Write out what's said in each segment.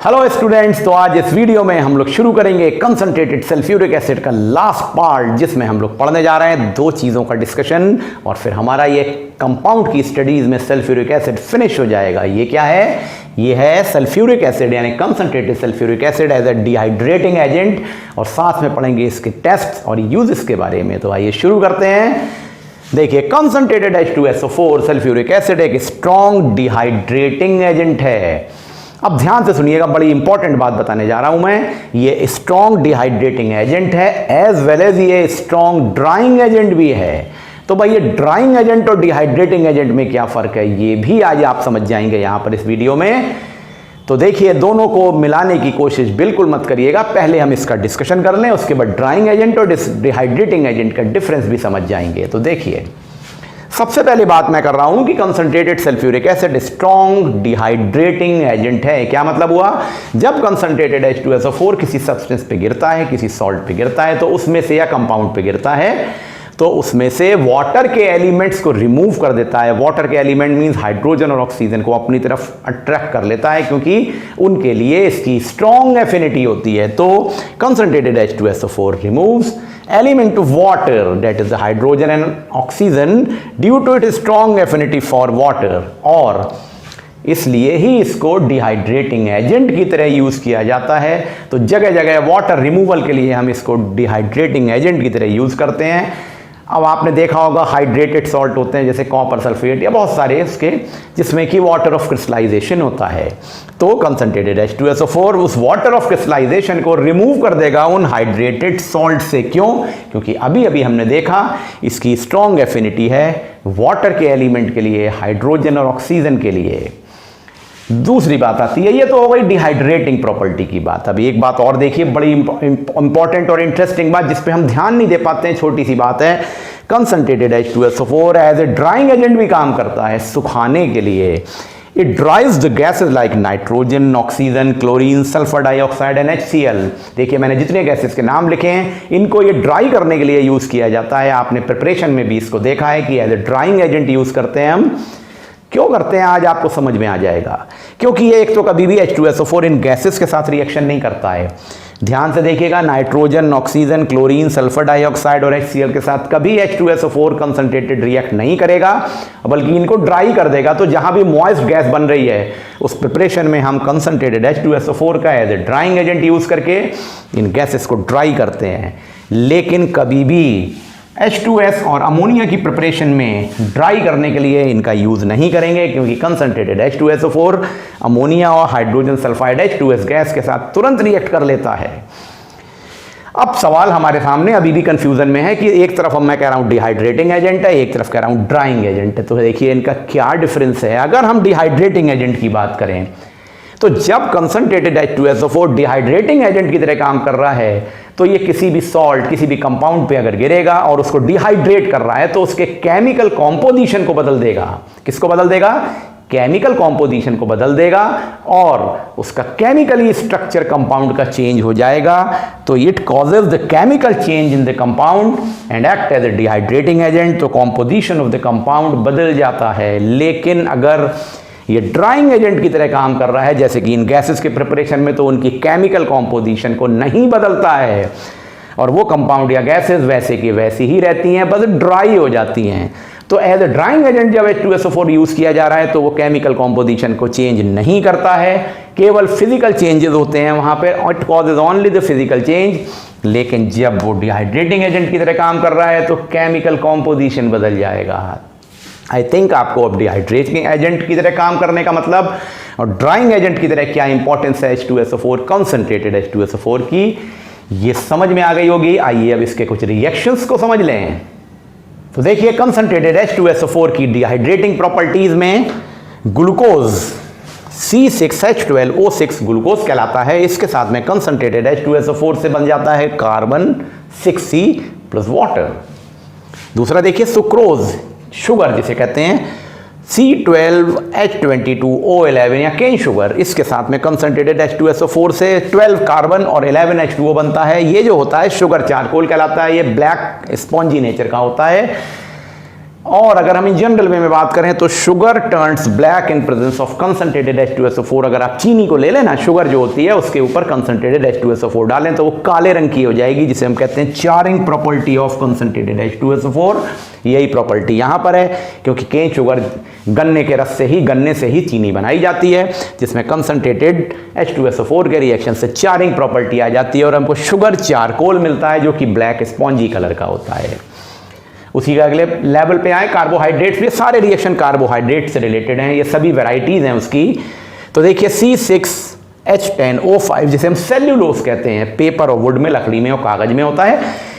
Hello students, तो आज इस वीडियो में हम लोग शुरू करेंगे कंसंट्रेटेड सल्फ्यूरिक एसिड का लास्ट पार्ट, जिसमें हम लोग पढ़ने जा रहे हैं दो चीज़ों का डिस्कशन और फिर हमारा ये कंपाउंड की स्टडीज़ में सल्फ्यूरिक एसिड फिनिश हो जाएगा। ये क्या है? ये है सल्फ्यूरिक एसिड यानी concentrated sulphuric acid as a dehydrating agent, और साथ में पढ़ेंगे इसके टेस्ट और यूजेस के बारे में। तो आइए शुरू करते हैं। देखिए, कंसंट्रेटेड H2SO4 सल्फ्यूरिक एसिड एक स्ट्रॉन्ग डिहाइड्रेटिंग एजेंट है। अब ध्यान से सुनिएगा, बड़ी इंपॉर्टेंट बात बताने जा रहा हूं मैं। ये स्ट्रॉन्ग डिहाइड्रेटिंग एजेंट है एज वेल एज ये स्ट्रॉन्ग ड्राइंग एजेंट भी है। तो भाई ये ड्राइंग एजेंट और डिहाइड्रेटिंग एजेंट में क्या फर्क है, ये भी आज आप समझ जाएंगे यहां पर इस वीडियो में। तो देखिए, दोनों को मिलाने की कोशिश बिल्कुल मत करिएगा। पहले हम इसका डिस्कशन कर लें, उसके बाद ड्राइंग एजेंट और डिहाइड्रेटिंग एजेंट का डिफरेंस भी समझ जाएंगे। तो देखिए, सबसे पहले बात मैं कर रहा हूं कि concentrated sulphuric acid strong dehydrating agent है। क्या मतलब हुआ? जब कंसंट्रेटेड H2SO4 किसी सब्सटेंस पे गिरता है, किसी सॉल्ट पे गिरता है, तो उसमें से या कंपाउंड पे गिरता है, तो उसमें से वाटर के एलिमेंट्स को रिमूव कर देता है। वाटर के एलिमेंट मींस हाइड्रोजन और ऑक्सीजन को अपनी तरफ अट्रैक्ट कर लेता है, क्योंकि उनके लिए इसकी स्ट्रॉन्ग एफिनिटी होती है। तो concentrated H2SO4 removes element of water, that is the hydrogen and oxygen, due to its strong affinity for water, और इसलिए ही इसको डिहाइड्रेटिंग एजेंट की तरह यूज किया जाता है। तो जगह जगह वाटर रिमूवल के लिए हम इसको डिहाइड्रेटिंग एजेंट की तरह यूज करते हैं। अब आपने देखा होगा हाइड्रेटेड सॉल्ट होते हैं जैसे कॉपर सल्फेट या बहुत सारे उसके, जिसमें कि वाटर ऑफ क्रिस्टलाइजेशन होता है। तो कंसंट्रेटेड H2SO4 उस वाटर ऑफ क्रिस्टलाइजेशन को रिमूव कर देगा उन हाइड्रेटेड सॉल्ट से। क्यों? क्योंकि अभी अभी हमने देखा इसकी स्ट्रॉन्ग एफिनिटी है वाटर के एलिमेंट के लिए, हाइड्रोजन और ऑक्सीजन के लिए। दूसरी बात आती है, ये तो हो गई डिहाइड्रेटिंग प्रॉपर्टी की बात। अब एक बात और देखिए, बड़ी इंपॉर्टेंट और इंटरेस्टिंग बात जिस पे हम ध्यान नहीं दे पाते हैं, छोटी सी बात है। Concentrated H2SO4 as a drying agent भी काम करता है, सुखाने के लिए। It drives the gases like nitrogen, oxygen, chlorine, sulphur dioxide and HCl। देखिए, मैंने जितने गैसेज के नाम लिखे हैं, इनको ये ड्राई करने के लिए यूज किया जाता है। आपने प्रिपरेशन में भी इसको देखा है कि as a drying agent use करते हैं हम। क्यों करते हैं आज आपको समझ में आ जाएगा। क्योंकि ये एक तो कभी भी H2SO4 इन गैसेस के साथ रिएक्शन नहीं करता है। ध्यान से देखिएगा, nitrogen, oxygen, chlorine, sulphur dioxide और HCl के साथ कभी H2SO4 कंसंट्रेटेड रिएक्ट नहीं करेगा, बल्कि इनको ड्राई कर देगा। तो जहां भी मॉइस्ट गैस बन रही है, उस प्रिपरेशन में हम कंसंट्रेटेड H2SO4 का as a drying agent use करके इन गैसेस को ड्राई करते हैं। लेकिन कभी भी H2S और अमोनिया की प्रिपरेशन में ड्राई करने के लिए इनका यूज नहीं करेंगे, क्योंकि कंसंट्रेटेड H2SO4 अमोनिया और हाइड्रोजन सल्फाइड H2S गैस के साथ तुरंत रिएक्ट कर लेता है। अब सवाल हमारे सामने अभी भी कंफ्यूजन में है कि एक तरफ मैं कह रहा हूं डिहाइड्रेटिंग एजेंट है, एक तरफ कह रहा हूं ड्राइंग एजेंट है। तो देखिए, इनका क्या डिफरेंस है। अगर हम डिहाइड्रेटिंग एजेंट की बात करें, तो जब कंसंट्रेटेड H2SO4 डिहाइड्रेटिंग एजेंट की तरह काम कर रहा है, तो ये किसी भी सॉल्ट, किसी भी कंपाउंड पे अगर गिरेगा और उसको डिहाइड्रेट कर रहा है, तो उसके केमिकल कॉम्पोजिशन को बदल देगा। किसको बदल देगा? केमिकल कॉम्पोजिशन को बदल देगा, और उसका केमिकली स्ट्रक्चर कंपाउंड का चेंज हो जाएगा। तो it causes the chemical change in the compound and act as a dehydrating agent. तो कॉम्पोजिशन ऑफ द कंपाउंड बदल जाता है। लेकिन अगर ये ड्राइंग एजेंट की तरह काम कर रहा है, जैसे कि इन गैसेस के प्रिपरेशन में, तो उनकी केमिकल कॉम्पोजिशन को नहीं बदलता है, और वो कंपाउंड या गैसेस वैसे की वैसी ही रहती हैं, बस ड्राई हो जाती हैं। तो एज ए ड्राइंग एजेंट जब H2SO4 यूज किया जा रहा है, तो वो केमिकल कॉम्पोजिशन को चेंज नहीं करता है, केवल फिजिकल चेंजेस होते हैं वहां पे। It causes only the physical change. लेकिन जब वो डिहाइड्रेटिंग एजेंट की तरह काम कर रहा है, तो केमिकल कॉम्पोजिशन बदल जाएगा। आई थिंक आपको अब डिहाइड्रेटिंग एजेंट की तरह काम करने का मतलब और ड्राइंग एजेंट की तरह क्या इंपॉर्टेंस है H2SO4 कंसंट्रेटेड H2SO4 की, ये समझ में आ गई होगी। आइए अब इसके कुछ रिएक्शंस को समझ लें। तो देखिए, कंसंट्रेटेड H2SO4 की डिहाइड्रेटिंग प्रॉपर्टीज में ग्लूकोज C6H12O6 ग्लूकोज कहलाता है। इसके साथ में कंसंट्रेटेड H2SO4 से बन जाता है कार्बन 6C प्लस वाटर। दूसरा देखिए, सुक्रोज, शुगर जिसे कहते हैं, C12H22O11 या केन शुगर। इसके साथ में कंसंट्रेटेड H2SO4 से 12 कार्बन और 11 H2O बनता है। ये जो होता है शुगर चारकोल कहलाता है। ये ब्लैक स्पॉन्जी नेचर का होता है। और अगर हम इन जनरल वे में बात करें तो sugar turns black in presence of concentrated H2SO4। अगर आप चीनी को ले लेना, शुगर जो होती है उसके ऊपर कंसंट्रेटेड H2SO4 डालें तो वो काले रंग की हो जाएगी, जिसे हम कहते हैं चारिंग प्रॉपर्टी ऑफ कंसंट्रेटेड H2SO4। यही प्रॉपर्टी यहाँ पर है, क्योंकि केन शुगर गन्ने के रस से ही, गन्ने से ही चीनी बनाई जाती है, जिसमें कंसंट्रेटेड H2SO4 के रिएक्शन से चारिंग प्रॉपर्टी आ जाती है और हमको शुगर चारकोल मिलता है जो कि ब्लैक स्पॉन्जी कलर का होता है। उसी के अगले लेवल पे आए कार्बोहाइड्रेट्स। ये सारे रिएक्शन कार्बोहाइड्रेट से रिलेटेड हैं, ये सभी वैरायटीज हैं उसकी। तो देखिए C6H10O5 जिसे हम सेल्यूलोज कहते हैं, पेपर और वुड में, लकड़ी में और कागज में होता है।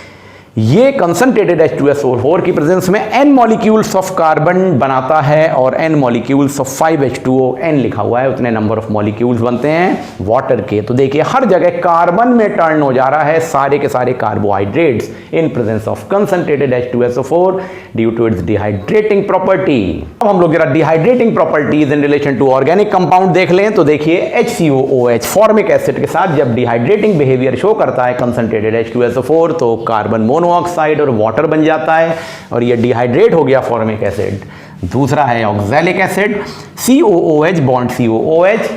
ये कंसंट्रेटेड H2SO4 की प्रेजेंस में n मॉलिक्यूल्स ऑफ कार्बन बनाता है और n molecules of 5H2O, n लिखा हुआ है उतने नंबर ऑफ मॉलिक्यूल्स बनते हैं वाटर के। तो देखिए हर जगह कार्बन में टर्न हो जा रहा है सारे के सारे carbohydrates in presence of concentrated H2SO4 due to its dehydrating property. अब हम लोग जरा dehydrating properties in relation to organic compound देख लें तो देखिए HCOOH फॉर्मिक एसिड के साथ जब डिहाइड्रेटिंग बिहेवियर शो करता है कंसंट्रेटेड H2SO4 तो कार्बन मोनोऑक्साइड और वाटर बन जाता है और ये डिहाइड्रेट हो गया फॉर्मिक एसिड। दूसरा है oxalic acid COOH bond COOH,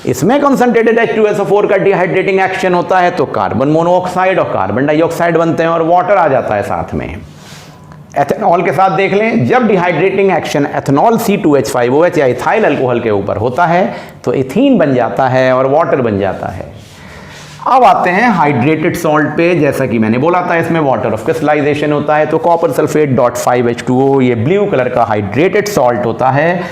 इसमें कंसंट्रेटेड H2SO4 का डिहाइड्रेटिंग एक्शन होता है तो कार्बन मोनोऑक्साइड और कार्बन डाइऑक्साइड बनते हैं और वाटर आ जाता है साथ में। एथेनॉल के साथ देख लें, जब डिहाइड्रेटिंग एक्शन एथेनॉल C2H5OH या इथाइल अल्कोहल के ऊपर होता है तो इथीन बन जाता है और वाटर बन जाता है। अब आते हैं हाइड्रेटेड सॉल्ट पे। जैसा कि मैंने बोला था इसमें वाटर ऑफ क्रिस्टलाइजेशन होता है तो कॉपर सल्फेट .5H2O ये ब्लू कलर का हाइड्रेटेड सॉल्ट होता है।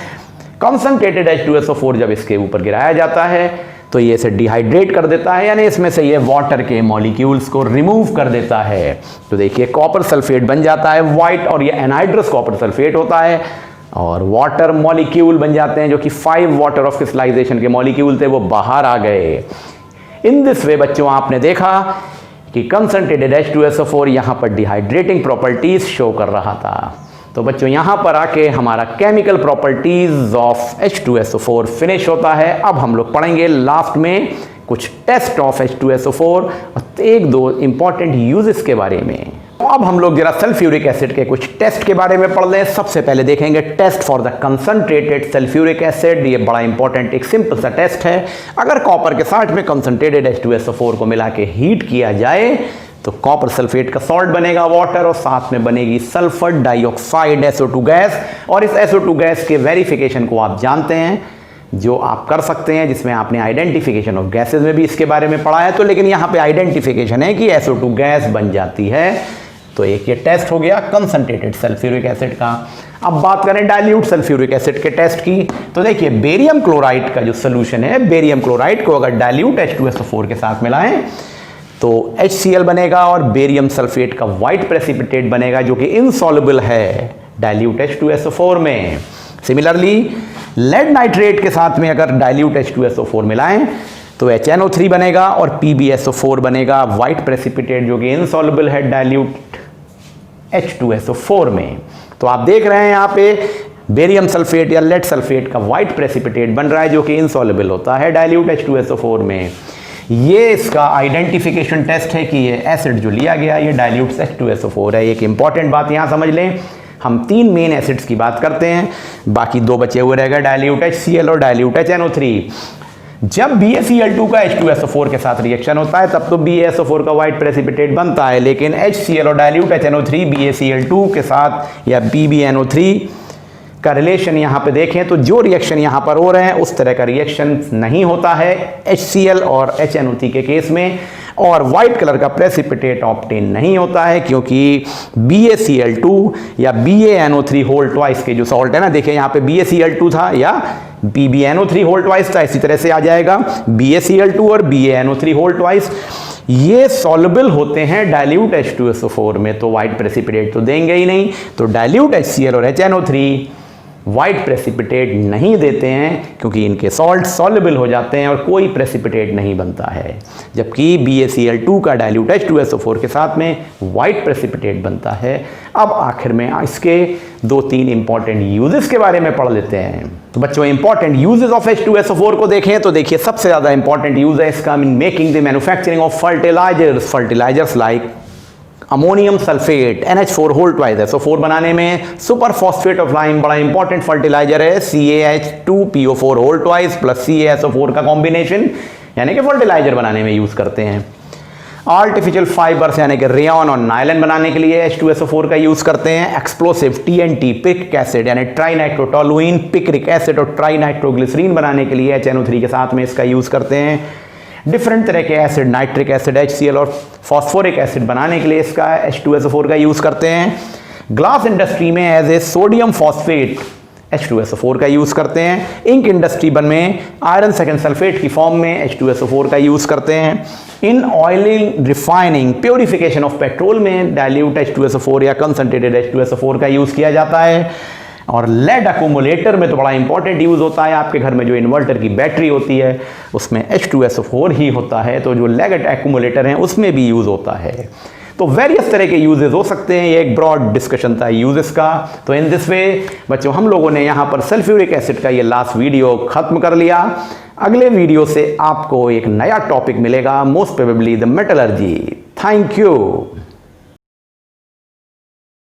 कंसंट्रेटेड H2SO4 जब इसके ऊपर गिराया जाता है तो ये इसे डिहाइड्रेट कर देता है, यानी इसमें से ये वाटर के मॉलिक्यूल्स को रिमूव कर देता है। तो देखिए कॉपर सल्फेट बन जाता है वाइट और ये एनहाइड्रस कॉपर सल्फेट होता है और वाटर मॉलिक्यूल बन जाते हैं जो कि 5 वाटर ऑफ क्रिस्टलाइजेशन के मॉलिक्यूल थे वो बाहर आ गए। इन दिस वे बच्चों आपने देखा कि कंसंट्रेटेड H2SO4 यहाँ पर डिहाइड्रेटिंग प्रॉपर्टीज शो कर रहा था। तो बच्चों यहाँ पर आके हमारा chemical properties of H2SO4 finish होता है। अब हम लोग पढ़ेंगे लास्ट में कुछ टेस्ट ऑफ H2SO4 और एक दो इंपॉर्टेंट यूजेस के बारे में। अब हम लोग जरा सल्फ्यूरिक एसिड के कुछ टेस्ट के बारे में पढ़ लें। सबसे पहले देखेंगे test for the concentrated sulphuric acid. ये बड़ा इंपॉर्टेंट एक सिंपल सा टेस्ट है। अगर कॉपर के साथ में कंसंट्रेटेड H2SO4 को मिला के हीट किया जाए तो कॉपर सल्फेट का सॉल्ट बनेगा वाटर और साथ में बनेगी सल्फर डाइऑक्साइड SO2 गैस। और इस SO2 गैस के वेरिफिकेशन को आप जानते हैं जो आप कर सकते हैं, जिसमें आपने आइडेंटिफिकेशन ऑफ गैसेस में भी इसके बारे में पढ़ा है। तो लेकिन यहाँ पे आइडेंटिफिकेशन है कि SO2 गैस बन जाती है। तो एक ये टेस्ट हो गया कंसंट्रेटेड सल्फ्यूरिक एसिड का। अब बात करें डाइल्यूट सल्फ्यूरिक एसिड के टेस्ट की तो देखिए बेरियम क्लोराइड का जो सोल्यूशन है, बेरियम क्लोराइड को अगर डाइल्यूट H2SO4 के साथ मिलाएं तो HCl बनेगा और बेरियम सल्फेट का व्हाइट प्रेसिपिटेट बनेगा जो कि इनसॉल्युबल है डाइल्यूट H2SO4 में। सिमिलरली लेड नाइट्रेट के साथ में अगर डाइल्यूट H2SO4 मिलाएं तो HNO3 बनेगा और PbSO4 बनेगा व्हाइट प्रेसिपिटेट जो कि इनसॉल्युबल है डाइल्यूट H2SO4 में। तो आप देख रहे हैं यहाँ पे बेरियम सल्फेट या लेड सल्फेट का व्हाइट प्रेसिपिटेट बन रहा है जो कि इनसॉल्युबल होता है डाइल्यूट H2SO4 में। ये इसका आइडेंटिफिकेशन टेस्ट है कि ये एसिड जो लिया गया ये डाइल्यूट H2SO4 है। एक इंपॉर्टेंट बात यहाँ समझ लें, हम 3 मेन एसिड्स की बात करते हैं, बाकी 2 बचे हुए रहेगा डाइल्यूट HCl और डाइल्यूट HNO3। जब BaCl2 का H2SO4 के साथ रिएक्शन होता है तब तो BaSO4 का व्हाइट प्रेसिपिटेट बनता है, लेकिन HCl और डाइल्यूट HNO3 BaCl2 के साथ या BbNO3 का रिलेशन यहाँ पे देखें तो जो रिएक्शन यहाँ पर हो रहे हैं उस तरह का रिएक्शन नहीं होता है HCl और HNO3 के केस में, और वाइट कलर का प्रेसिपिटेट ऑब्टेन नहीं होता है क्योंकि BaCl2 या BaNO3 होल ट्वाइस के जो सॉल्ट है ना, देखिए यहाँ पे BaCl2 था या BbNO3 होल ट्वाइस था, इसी तरह से आ जाएगा BaCl2 और BaNO3 होल ट्वाइस। ये सॉल्युबल होते हैं डाइल्यूट H2SO4 में, तो वाइट प्रेसिपिटेट तो देंगे ही नहीं। तो डाइल्यूट HCl और HNO3 वाइट प्रेसिपिटेट नहीं देते हैं क्योंकि इनके सॉल्ट सॉल्युबल हो जाते हैं और कोई प्रेसिपिटेट नहीं बनता है, जबकि BaCl2 का डाइल्यूट H2SO4 के साथ में वाइट प्रेसिपिटेट बनता है। अब आखिर में इसके 2-3 इंपॉर्टेंट यूजेस के बारे में पढ़ लेते हैं। तो बच्चों इंपॉर्टेंट यूजेस ऑफ H2SO4 को देखें तो देखिए सबसे ज़्यादा इंपॉर्टेंट यूज है इसका in making the manufacturing of fertilisers like ammonium sulphate NH4 whole twice है, सो 4 बनाने में सुपर फॉस्फेट ऑफ लाइम बड़ा इंपॉर्टेंट फर्टिलाइजर है, CaH2PO4 whole twice plus CaSO4 का कॉम्बिनेशन, यानी कि फर्टिलाइजर बनाने में यूज करते हैं। आर्टिफिशियल फाइबर्स यानी कि रेयन और नायलन बनाने के लिए H2SO4 का यूज करते हैं। एक्सप्लोसिव TNT पिक्रिक एसिड यानी ट्राइनाइट्रोटोलुइन पिक्रिक एसिड और ट्राइनाइट्रोग्लिसरीन बनाने के लिए HNO3 के साथ में इसका यूज करते हैं। डिफरेंट तरह के एसिड, नाइट्रिक एसिड HCl और फॉस्फोरिक एसिड बनाने के लिए इसका H2SO4 का यूज करते हैं। ग्लास इंडस्ट्री में as a sodium phosphate H2SO4 का यूज करते हैं। इंक इंडस्ट्री में आयरन सेकेंड सल्फेट की फॉर्म में H2SO4 का यूज करते हैं। इन oiling, refining, purification of petrol में डाइल्यूट H2SO4 या कंसंट्रेटेड H2SO4 का यूज किया जाता है। और लेड अक्यूमुलेटर में तो बड़ा इंपॉर्टेंट यूज होता है, आपके घर में जो इन्वर्टर की बैटरी होती है उसमें H2SO4 ही होता है, तो जो लेड अक्यूमुलेटर हैं उसमें भी यूज होता है। तो वेरियस तरह के यूजेस हो सकते हैं, ये एक ब्रॉड डिस्कशन था यूजेस का। तो इन दिस वे बच्चों हम लोगों ने यहाँ पर सल्फ्यूरिक एसिड का ये लास्ट वीडियो खत्म कर लिया। अगले वीडियो से आपको एक नया टॉपिक मिलेगा, most probably the metallurgy. Thank you.